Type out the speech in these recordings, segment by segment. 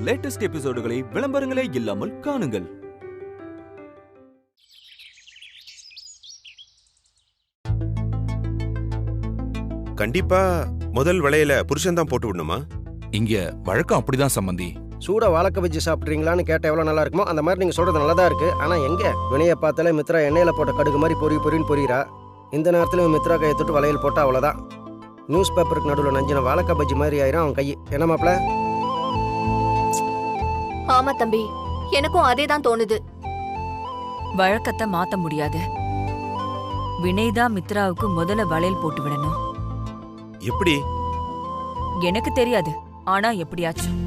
Latest எபிசோடுகளை விளம்பரங்களே இல்லாமல் காணுங்கள். கண்டிப்பா முதல் வளையல புருஷன் தான் போட்டு விடணுமா? இங்க வழக்கம் அப்படிதான் சம்பந்தி. சூட வாழைக்க பஜ்ஜி சாப்பிட்றீங்களான்னு கேட்ட எவ்வளவு நல்லா இருக்குமோ அந்த மாதிரி நீங்க சொல்றது நல்லதா இருக்கு. ஆனா எங்க வினையை பார்த்தாலே மித்ரா எண்ணெயில போட்ட கடுகு மாதிரி பொறின்னு பொரியறா. இந்த நேரத்துல மித்ரா கையை தொட்டு வளையல் போட்டா அவ்வளவுதான். நியூஸ் பேப்பருக்கு நடுவில் நஞ்சின வாழைக்க பஜ்ஜி மாதிரி ஆயிரும் அவன் கை. என்ன மாப்ள? ஆமா தம்பி, எனக்கும் அதே தான் தோணுது. வழக்கத்தை மாத்த முடியாது. வினைதான் மித்ராவுக்கு முதல்ல வளையல் போட்டு விடணும். எப்படி? எனக்கு தெரியாது, ஆனா எப்படியாச்சும்.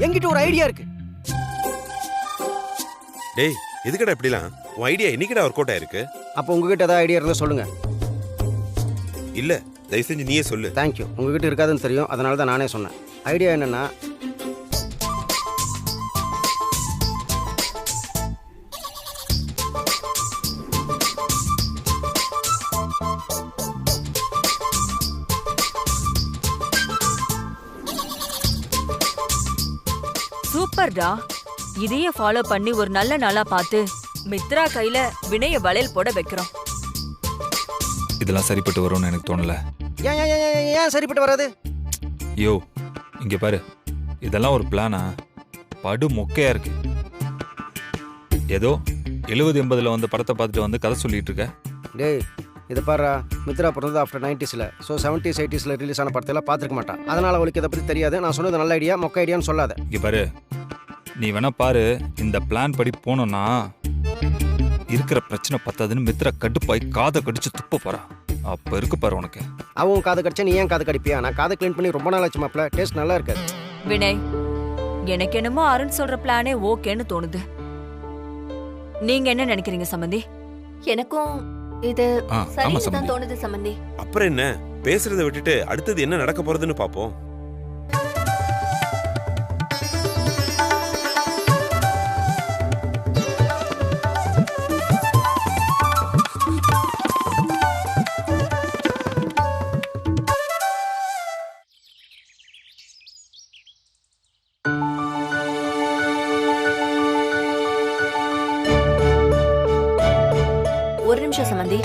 என்கிட்ட ஒரு ஐடியா இருக்கு. டேய், எதுக்கடா இப்படிலாம்? உன் ஐடியா என்னைக்குடா ஒர்க் அவுட் ஆயிருக்கு? அப்போ உங்ககிட்ட ஏதாவது ஐடியா இருந்தா சொல்லுங்க. இல்ல, தயவு செஞ்சு நீயே சொல்லு. தேங்க்யூ. உங்ககிட்ட இருக்காதுன்னு தெரியும், அதனால தான் நானே சொன்னேன். ஐடியா என்னன்னா, சூப்பர்டா. இதையே ஃபாலோ பண்ணி ஒரு நல்ல நாளா பார்த்து மித்ரா கையில வினைய வளையல் போட வைக்கிறோம். இதெல்லாம் சரிப்பட்டு வரும்னு எனக்கு தோணல. ஏன் சரிப்பட்டு வராது? யோ, இங்க பாரு, இதெல்லாம் ஒரு பிளானா? படு மொக்கையா இருக்கு. ஏதோ 70-80ல வந்து படத்தை பார்த்துட்டு வந்து கதை சொல்லிட்டு இருக்க. டேய், இதை பாரு, மித்ரா பிறந்தது ஆஃப்டர் 90ஸ்ல. ஸோ 70s 80ஸ்ல ரிலீஸ் ஆன படத்தெல்லாம் பார்த்துருக்க மாட்டான். அதனால அவளுக்கு இதை பற்றி தெரியாது. நான் சொன்னது நல்ல ஐடியா, மொக்க ஐடியான்னு சொல்லாத. இங்க பாரு, நீ வேணா பாரு, இந்த பிளான் படி போனோம்னா இருக்கிற பிரச்சனை பத்தாதுன்னு மித்ரா கடுப்பாய் காதை கடிச்சு துப்ப போறா. அப்ப இருக்கு பாரு உனக்கு. அவன் காது கடிச்சா நீ ஏன் காது கடிப்பியா? நான் காதை கிளீன் பண்ணி ரொம்ப நாள் ஆச்சு மாப்ள. டேஸ்ட் நல்லா இருக்காது. வினய், எனக்கு என்னமோ அருண் சொல்ற பிளானே ஓகேன்னு தோணுது. நீங்க என்ன நினைக்கிறீங்க சம்பந்தி? எனக்கும் இது சரின்னு தான் தோணுது சம்பந்தி. அப்புறம் என்ன, பேசுறதை விட்டுட்டு அடுத்தது என்ன நடக்க போறதுன்னு பாப்போம். ஒரு நிமிஷம் சம்பந்தி.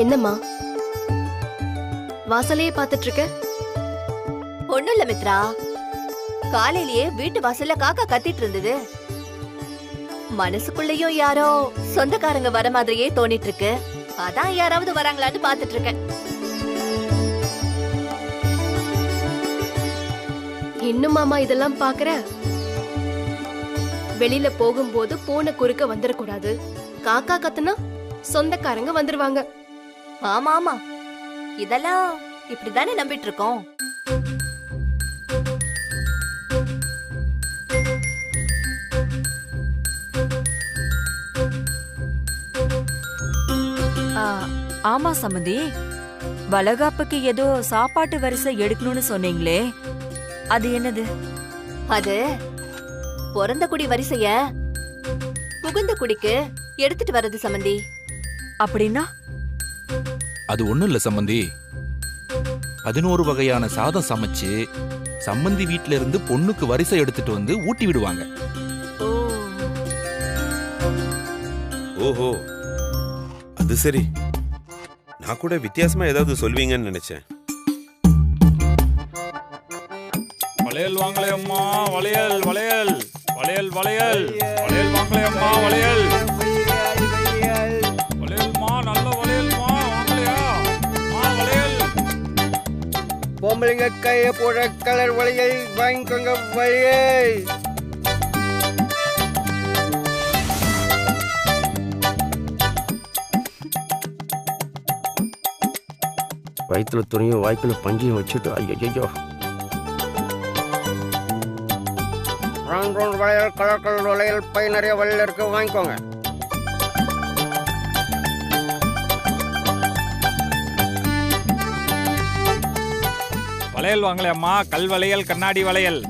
என்னம்மா வாசலையே பாத்துட்டு இருக்க? ஒண்ணும் இல்ல மித்ரா, காலையிலேயே வீட்டு வாசல்ல காக்கா கத்திட்டு இருந்தது. மனசுக்குள்ளேயும் யாரோ சொந்தக்காரங்க வர மாதிரியே தோணிட்டு இருக்கு. அதான் யாராவது வராங்களான்னு பாத்துட்டு இருக்கேன். இன்னுமாமா இதெல்லாம் பாக்குற? வெளியில போகும்போது பூனை குறுக்க வந்துடக்கூடாது. காக்கா கத்துனா சொந்தக்காரங்க வந்துருவாங்க. ஆமா ஆமா, இதெல்லாம் இப்படிதானே நம்பிட்டு இருக்கோம். ஆமா சம்பந்தி, வளகாப்புக்கு ஏதோ சாப்பாட்டு வரிசை எடுக்கணும்னு சொன்னீங்களே, அது என்னது? அது பிறந்த குடி வரிசைய புகுந்த குடிக்கு எடுத்துட்டு வர்றது சம்பந்தி. அப்படின்னா? அது ஒண்ணும் இல்ல சம்பந்தி, 11 வகையான சாதம் சமைச்சு சம்பந்தி வீட்ல இருந்து பொண்ணுக்கு வரிசை எடுத்துட்டு வந்து ஊட்டி விடுவாங்க. ஓஹோ, அது சரி. நான் கூட வித்தியாசமா ஏதாவது சொல்வீங்கன்னு நினைச்சேன். வளையல் வாங்களே அம்மா, வளையல் வளையல் வளையல் வளையல் வளையல் வாங்களே அம்மா, வளையல் வளையல்மா, நல்ல வளையல்மா, வாங்கலையா வளையல். பொம்பளைங்க கையை போட கலர் வளையல் வாங்கிக்கோங்க. வளையல் வயிற்றுல துணியும் வாய்க்குள்ள பஞ்சியும் வச்சுட்டு ஐயோ. ரவுண்ட் வளையல், கலர் கலர் வளையல், பை நிறைய வளையல் இருக்கு, வாங்கிக்கோங்க. வளையல் வாங்கலே அம்மா, கல் வளையல், கண்ணாடி வளையல்.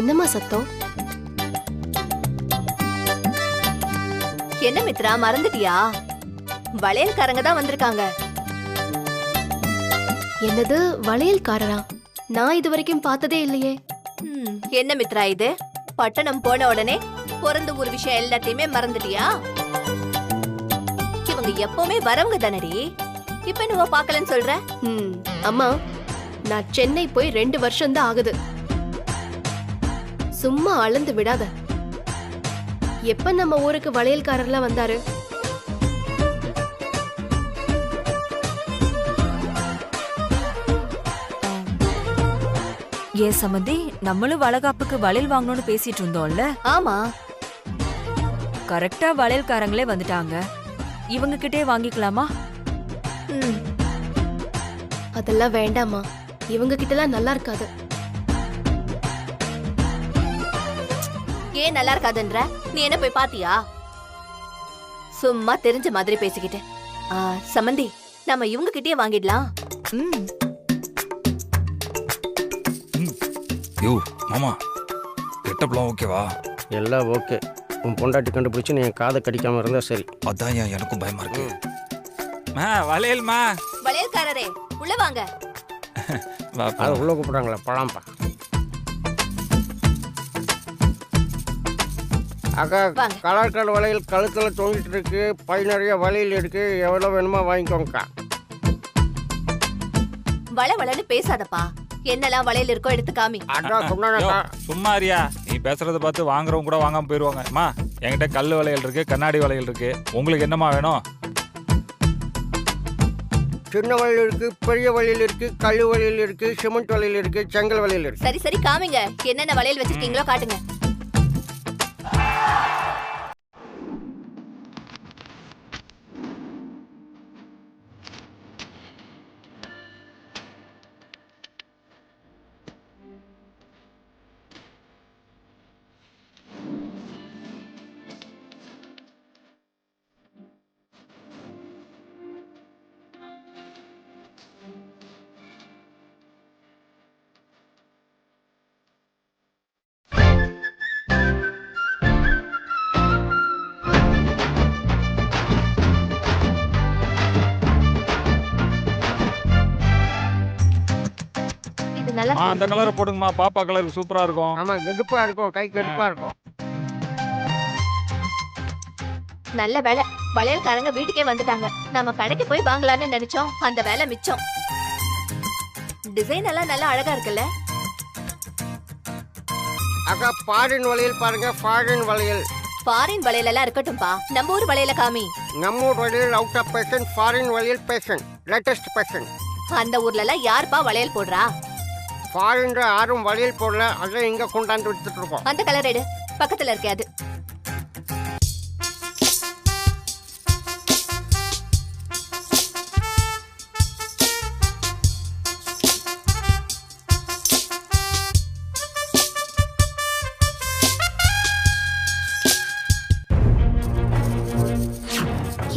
என்னம்மா சத்தம்? என்ன மித்ரா மறந்துட்டியா? வளையல்காரங்க தான் வந்திருக்காங்க. என்னது வளையல்காரரா? நான் இது வரைக்கும் பார்த்ததே இல்லையே. என்ன மித்ரா இது? பட்டணம் போன உடனே பிறந்த ஒரு விஷயம் எல்லாத்தையுமே மறந்துட்டியா? இவங்க எப்பவுமே வரவங்க தானடி, இப்ப என்னவோ பாக்கலன்னு சொல்ற? அம்மா, நான் சென்னை போய் 2 வருஷம் தான் ஆகுது. சும்மா அளந்து விடாத. எப்ப நம்ம ஊருக்கு வளையல்காரர்லாம் வந்தாரு? ஏன் சம்மந்தி, நம்மளும் வளகாப்புக்கு வளையல் வாங்கணும்னு பேசிட்டு இருந்தோம்ல? ஆமா, கரெக்டா வளையல்காரங்களே வந்துட்டாங்க. இவங்க கிட்டே வாங்கிக்கலாமா? அதெல்லாம் வேண்டாமா, இவங்க கிட்டலாம் நல்லா இருக்காது. ஏன் நல்லா இருக்காதுன்ற? நீ என்ன போய் பாத்தியா? சும்மா தெரிஞ்ச மாதிரி பேசிக்கிட்டு. சம்மந்தி, நம்ம இவங்க கிட்டயே வாங்கிடலாம். யோ மாமா, கெட்டப்லாம் ஓகேவா? எல்லாம் ஓகே. உன் பொண்டாட்டி கண்டுபிடிச்சு நீ என் காதை கடிக்காம இருந்தா சரி. அதான் எனக்கும் பயமா இருக்கு. வளையல்மா, வளையல்காரரே உள்ள வாங்க. அதை உள்ள கூப்பிடுறாங்களா? பழாம்பா. அக்கா, வாங்க. கலர் கலர் வளையல் கழுத்துல தொங்கிட்டு இருக்கு, பை நிறைய வளையல் இருக்கு, எவ்வளவு வேணுமா வாங்கிக்கோங்கக்கா. வளவளன்னு பேசாதப்பா. என்னெல்லாம் வளையல் இருக்கோ எடுத்து காமி. அதான் சொன்னாக்கா. சும்மா அறியா, நீ பேசுறத பார்த்து வாங்குறவங்க கூட வாங்காம போயிருவாங்க. அம்மா, என்கிட்ட கல் வளையல் இருக்கு, கண்ணாடி வளையல் இருக்கு. உங்களுக்கு என்னமா வேணும்? சின்ன வளையல் இருக்கு, பெரிய வளையல் இருக்கு, கல் வளையல் இருக்கு, சிமெண்ட் வளையல் இருக்கு, செங்கல் வளையல் இருக்கு. சரி சரி காமிங்க, என்னென்ன வளையல் வச்சிருக்கீங்களோ காட்டுங்க. நல்லா அந்த கலரை போடுங்கம்மா, பாப்பா கலருக்கு சூப்பரா இருக்கும். ஆமா, கெடுப்பா இருக்கும், கை கெடுப்பா இருக்கும். நல்ல வேலை, வளையல்காரங்க வீட்டுக்கே வந்துட்டாங்க. நம்ம கடைக்கு போய் வாங்கலாம்னு நினைச்சோம், அந்த வேலை மிச்சம். டிசைன் எல்லாம் நல்லா அழகா இருக்குல்ல? அக்கா, ஃபாரின் வளையல் பாருங்க, ஃபாரின் வளையல். ஃபாரின் வளையல் எல்லாம் இருக்கட்டும்பா, நம்ம ஊர் வளையல காமி. நம்ம ஊர் வளையல் அவுட் ஆஃப் பேஷன், ஃபாரின் வளையல் பேஷன், லேட்டஸ்ட் பேஷன். அந்த ஊர்ல எல்லாம் யாருப்பா வளையல் போடுறா? ஃபாரின்ல யாரும் வளையல் போடல, அதான் இங்க கொண்டாந்து வித்துட்டு இருக்கோம். அந்த கலர் எடு, பக்கத்துல இருக்கே அது.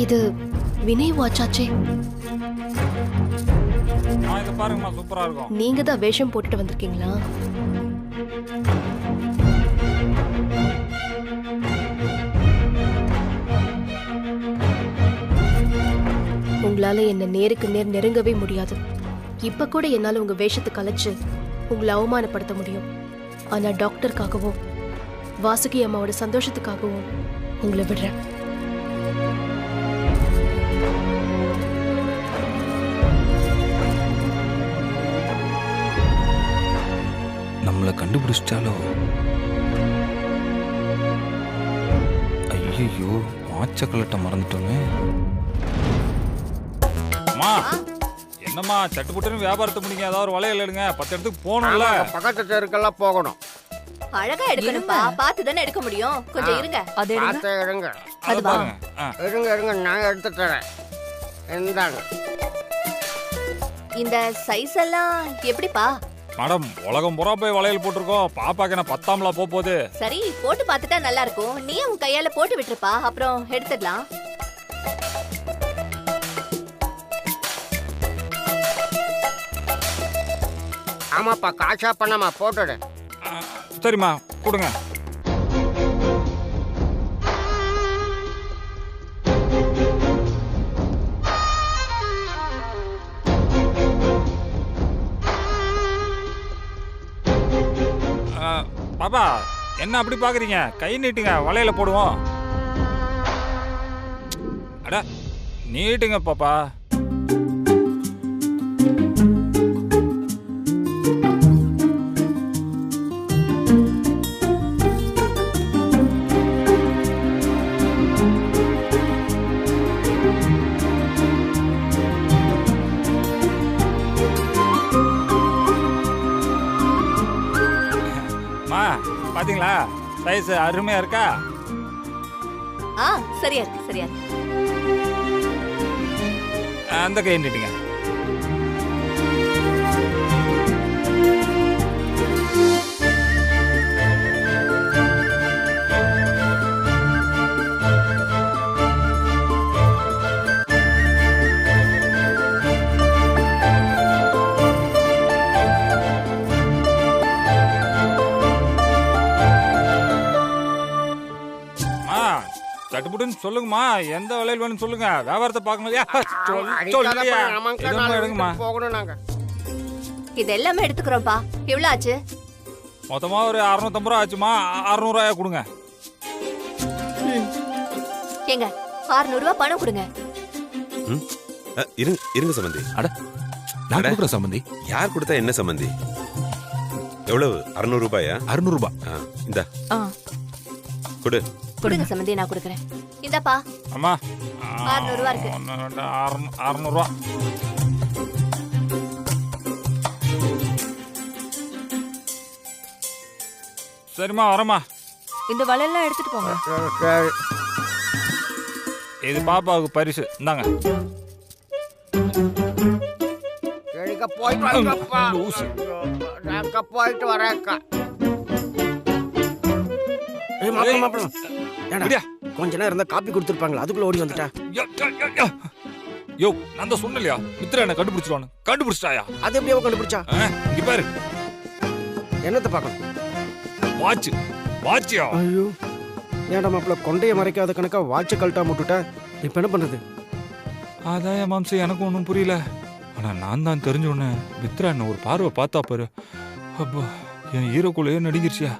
இது வினய் வாட்சாச்சே. இத பாருங்கம்மா, சூப்பரா இருக்கும். நீங்க தான் வேஷம் போட்டுட்டு வந்திருக்கீங்களா? உங்களால என்ன நேருக்கு நேர் நெருங்கவே முடியாது. இப்ப கூட என்னால உங்க வேஷத்தை கலைச்சு உங்களை அவமானப்படுத்த முடியும். ஆனா டாக்டருக்காகவும் வாசுகி அம்மாவோட சந்தோஷத்துக்காகவும் உங்களை விடுறேன். நம்மளை கண்டுபிடிச்சிட்டாலோ? ஐயோ, மாச்ச கலட்ட மறந்துட்டோமே. அம்மா, என்னம்மா சட்டு புட்டுன்னு வியாபாரத்தை முடிங்க, ஏதாவது ஒரு வளையல் எடுங்க. 10 இடத்துக்கு போகணும்ல. பக்கத்து தெருக்கெல்லாம் போகணும். அழகா எடுக்கணும்பா, பார்த்து தானே எடுக்க முடியும். கொஞ்சம் இருங்க. அது எடுங்க. பார்த்து எடுங்க. அது பாருங்க. எடுங்க, நான் எடுத்து தரேன். இந்தாங்க. இந்த சைஸ் எல்லாம் எப்படிப்பா? மேடம் உலகம் பூரா போய் வளையல் போட்டிருக்கோம். பாப்பாக்கு என்ன 10ஆம்ல போகுது. சரி போட்டு பார்த்துட்டா நல்லா இருக்கும். நீ உன் கையால போட்டு விட்டுருப்பா, அப்புறம் எடுத்துடலாம். ஆமாப்பா, காசா பண்ணாமா போட்டுடு. சரிம்மா கொடுங்க. பாப்பா என்ன அப்படி பாக்குறீங்க? கை நீட்டுங்க, வளையல போடுவோம். அட நீட்டுங்க பாப்பா. பாத்தீங்களா சைஸ் அருமையா இருக்கா? சரியா இருக்கு, சரியா இருக்கு. அந்த கை நீட்டுங்க. சட்டுப்புட்டுன்னு சொல்லுங்கம்மா, எந்த வளையல் வேணும்னு சொல்லுங்க. வியாபாரத்தை பார்க்கணும் இல்லையா? எடுங்கம்மா. இது எல்லாமே எடுத்துக்கிறோம்ப்பா. எவ்வளவு ஆச்சு? மொத்தமா ஒரு 650 ரூபா ஆச்சுமா. 600 ரூபாயா கொடுங்க. ஏங்க 600 ரூபாய் பணம் கொடுங்க. இருங்க சம்பந்தி. அட நான் கொடுக்குற சம்பந்தி. யார் கொடுத்தா என்ன சம்பந்தி? எவ்வளவு? 600 ரூபாயா? 600 ரூபாய். இந்த கொடு. கொடுங்க சம்பந்தி, நான் கொடுக்குறேன். இந்தாப்பா. அம்மா 600 ரூபாய் இருக்கு. 600 ரூபா. சரிம்மா வரமா. இந்த வளையல்லாம் எடுத்துட்டு போங்க. இது பாப்பாவுக்கு பரிசு. இந்தாங்க. போயிட்டு வரேக்கா. கொஞ்ச நேரம் இருந்தா காப்பி கொடுத்துருப்பாங்களா, அதுக்குள்ள ஓடி வந்துட்டா. யோ நான் தான் சொன்னலையா, மித்ரா என்ன கண்டுபிடிச்சிருவானு. கண்டுபிடிச்சிட்டாயா? அது எப்படி அவ கண்டுபிடிச்சா? இங்க பாரு. என்னத்தை பார்க்கணும்? வாட்ச். வாட்சியா? ஐயோ ஏன்டா மாப்பிள்ள கொண்டைய மறைக்காத கணக்கா வாட்சை கழட்டா முட்டுட்ட. இப்ப என்ன பண்றது? அதான் என் மாம்சம் எனக்கு ஒன்றும் புரியல. ஆனா நான் தான் தெரிஞ்ச உடனே மித்ரா என்ன ஒரு பார்வை பார்த்தா பாரு. அப்பா என் ஈரோக்குள்ளேயே நடிங்கிருச்சியா.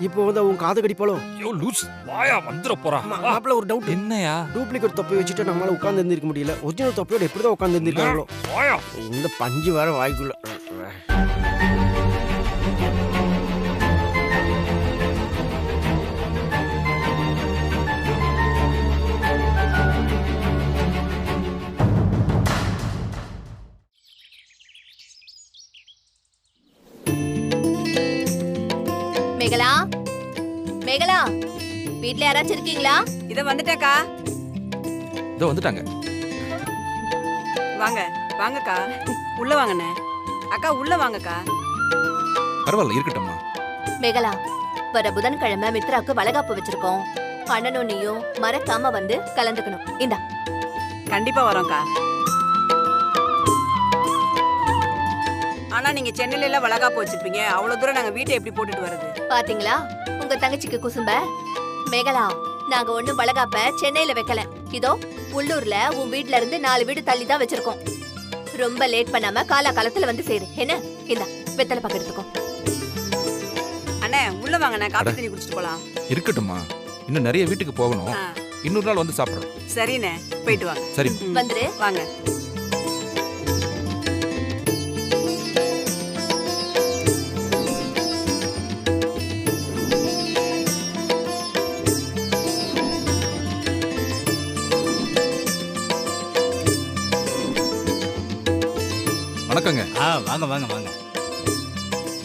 இப்போ வந்து உன் காது கடிப்பாளோ? ஐயோ லூஸ் வாயா வந்துட போறா. மாப்பிள்ள ஒரு டவுட். என்னையா? டூப்ளிகேட் தொப்பை வச்சுட்டு நம்மளால உட்கார்ந்து இருந்திருக்க முடியல. ஒரிஜினல் தொப்பையோட எப்படிதான் உட்கார்ந்து இருந்திருக்காங்களோ. வாயா. இந்த பஞ்சு வேற வாய்க்குள்ள. மேகலா, மேகலா, வீட்ல யாராச்சும் இருக்கீங்களா? இத வந்துட்டேக்கா. இதோ வந்துட்டாங்க. வாங்க வாங்கக்கா, உள்ள வாங்கண்ணே. அக்கா உள்ள வாங்கக்கா. பரவாயில்ல இருக்கட்டும்மா. மேகலா, வர புதன்கிழமை மித்ராக்கு வளகாப்பு வச்சிருக்கோம். அண்ணனும் நீயும் மறக்காம வந்து கலந்துக்கணும். இந்தா. கண்டிப்பா வரோம்க்கா. ஆனா நீங்க சென்னையில எல்லாம் வளகாப்பு வச்சிருப்பீங்க, அவ்வளவு தூரம் நாங்க வீட்டை எப்படி போட்டுட்டு வருது? பாத்தீங்களா உங்க தங்கச்சிக்கு குசும்ப. மேகலா, நாங்க ஒண்ணும் வளகாப்ப சென்னையில வைக்கல. இதோ உள்ளூர்ல உன் வீட்ல இருந்து 4 வீடு தள்ளி தான் வச்சிருக்கோம். ரொம்ப லேட் பண்ணாம காலா காலத்துல வந்து சேரு. என்ன? இந்தா வெத்தலை பாக்கு எடுத்துக்கோ. அண்ணே உள்ள வாங்கண்ணே, காபி தண்ணி குடிச்சிட்டு போலாம். இருக்கட்டும்மா, இன்னும் நிறைய வீட்டுக்கு போகணும். இன்னொரு நாள் வந்து சாப்பிடுறோம். சரிண்ணே, போயிட்டு வாங்க. சரி வந்துரு. வாங்க. வணக்கங்க. வாங்க வாங்க வாங்க.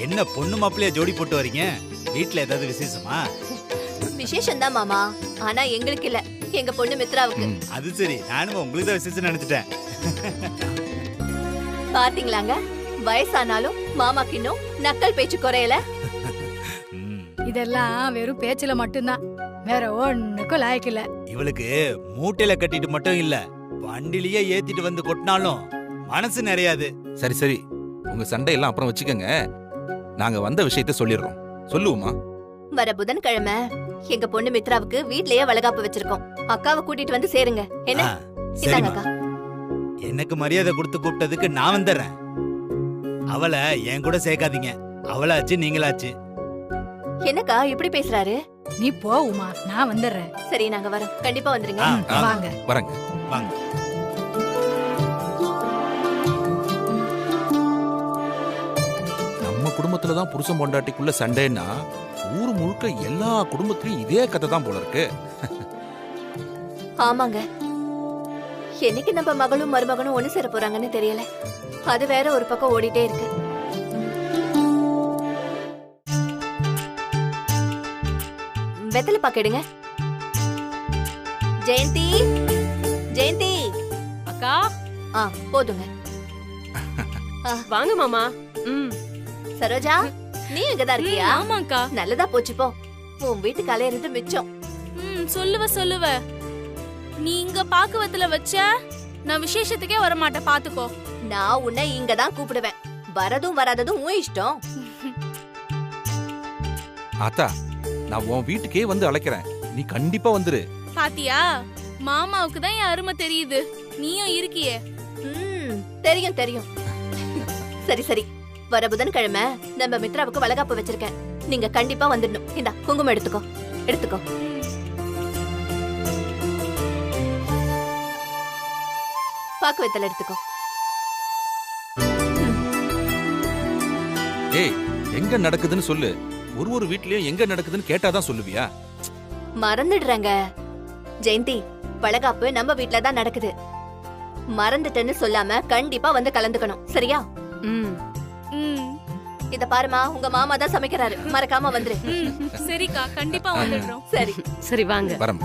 என்ன பொண்ணு மாப்பிள்ளைய ஜோடி போட்டு வரீங்க? வீட்ல ஏதாவது விசேஷமா? விசேஷம் தான் மாமா, ஆனா எங்களுக்கு இல்ல, எங்க பொண்ணு மித்ராவுக்கு. அது சரி, நானும் உங்களுக்கு தான் விசேஷம் நினைச்சிட்டேன். பாத்தீங்களாங்க, வயசானாலும் மாமாக்கு இன்னும் நக்கல் பேச்சு குறையல. ம். இதெல்லாம் வெறும் பேச்சுல மட்டும்தான், வேற ஒண்ணுக்கும் லாய்க்கில்ல. இவளுக்கு மூட்டையில கட்டிட்டு மட்டும் இல்ல, வண்டிலேயே ஏத்திட்டு வந்து கொட்டினாலும் மனசு நிறையாது. சரி சரி, உங்க சண்டையெல்லாம் அப்புறம் வச்சுக்கோங்க. நாங்க வந்த விஷயத்த சொல்லிடுறோம். சொல்லுவோமா? வர புதன்கிழமை எங்க பொண்ணு மித்ராவுக்கு வீட்லயே வளகாப்பு வச்சிருக்கோம். அக்காவை கூட்டிட்டு வந்து சேருங்க. என்ன? ஆ, இந்தாங்க சரிம்மா. அக்கா. எனக்கு மரியாதை கொடுத்து கூப்பிட்டதுக்கு நான் வந்துடுறேன். அவளை என் கூட சேர்க்காதீங்க. அவளாச்சு நீங்களாச்சு. என்னக்கா இப்படி பேசுறாரு? நீ போ உமா, நான் வந்துடுறேன். சரி, நாங்க வரோம். கண்டிப்பா வந்துருங்க. ஆ, வாங்க. வரங்க. வாங்க. நம்ம குடும்பத்துல தான் புருஷன் பொண்டாட்டிக்குள்ள சண்டைன்னா ஊர் முழுக்க எல்லா குடும்பத்திலயும் இதே கதை தான் போல இருக்கு. ஆமாங்க. என்னைக்கு நம்ம மகளும் மருமகனும் ஒண்ணு சேர போறாங்கன்னு தெரியல. அது வேற ஒரு பக்கம் ஓடிட்டே இருக்கு. வெத்தலை பாக்கெடுங்க. ஜெயந்தி, ஜெயந்தி. அக்கா ஆ, போதுங்க. வாங்க மாமா. சரோஜா, நீ இங்கதான் இருக்கியா? ஆமாக்கா. நல்லதா போச்சு போ. உன் வீட்டுக்கு அலையிறது மிச்சம். சொல்லுவ. நீ இங்க பாக்குவத்துல வச்ச நான் விசேஷத்துக்கே வர மாட்டேன், பாத்துக்கோ. நான் உன்னை இங்க தான் கூப்பிடுவேன். வரதும் வராததும் உன் இஷ்டம். ஆத்தா, நான் உன் வீட்டுக்கே வந்து அழைக்கிறேன். நீ கண்டிப்பா வந்துரு. பாத்தியா, மாமாவுக்கு தான் என் அருமை தெரியுது. நீயும் இருக்கியே. தெரியும் தெரியும். சரி சரி, வர புதன்கிழமை நம்ம மித்ராவுக்கு வளகாப்பு வச்சிருக்கேன். நீங்க கண்டிப்பா வந்துடணும். இந்தா குங்குமம் எடுத்துக்கோ, எடுத்துக்கோ. பாக்கு வெத்தலை எடுத்துக்கோ. ஏய், எங்க நடக்குதுன்னு சொல்லு. ஒரு வீட்லயும் எங்க நடக்குதுன்னு கேட்டாதான் சொல்லுவியா? மறந்துடுறேங்க ஜெயந்தி. வளகாப்பு நம்ம வீட்ல தான் நடக்குது. மறந்துட்டேன்னு சொல்லாம கண்டிப்பா வந்து கலந்துக்கணும், சரியா? இத பாருமா, உங்க மாமா தான் சமைக்கிறாரு. மறக்காம வந்துரு. சரிக்கா, கண்டிப்பா வந்துடுறோம். சரி சரி, வாங்க. வரம்.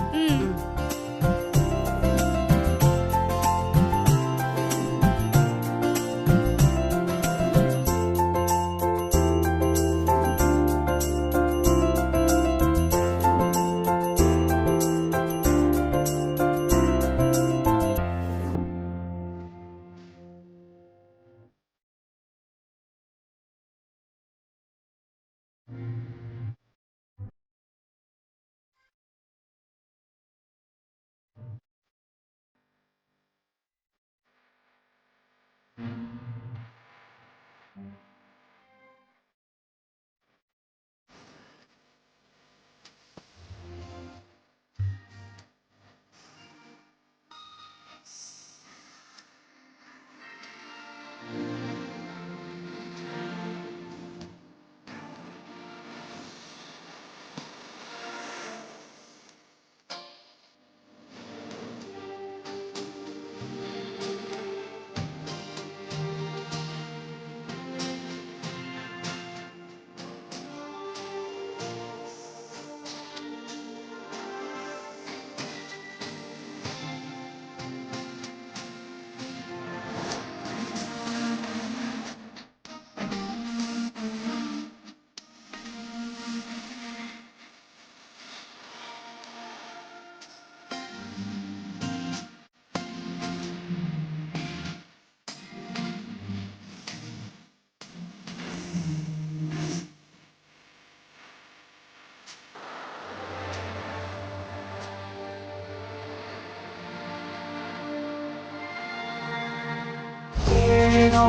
ಏನೋ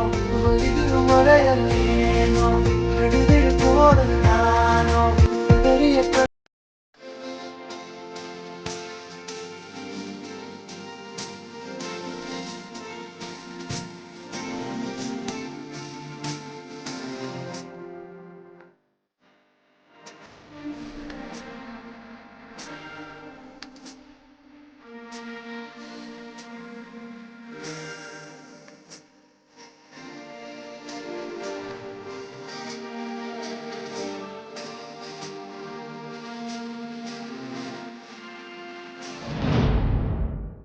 ಒಲಿದು ಮರೆಯಲೇನೋ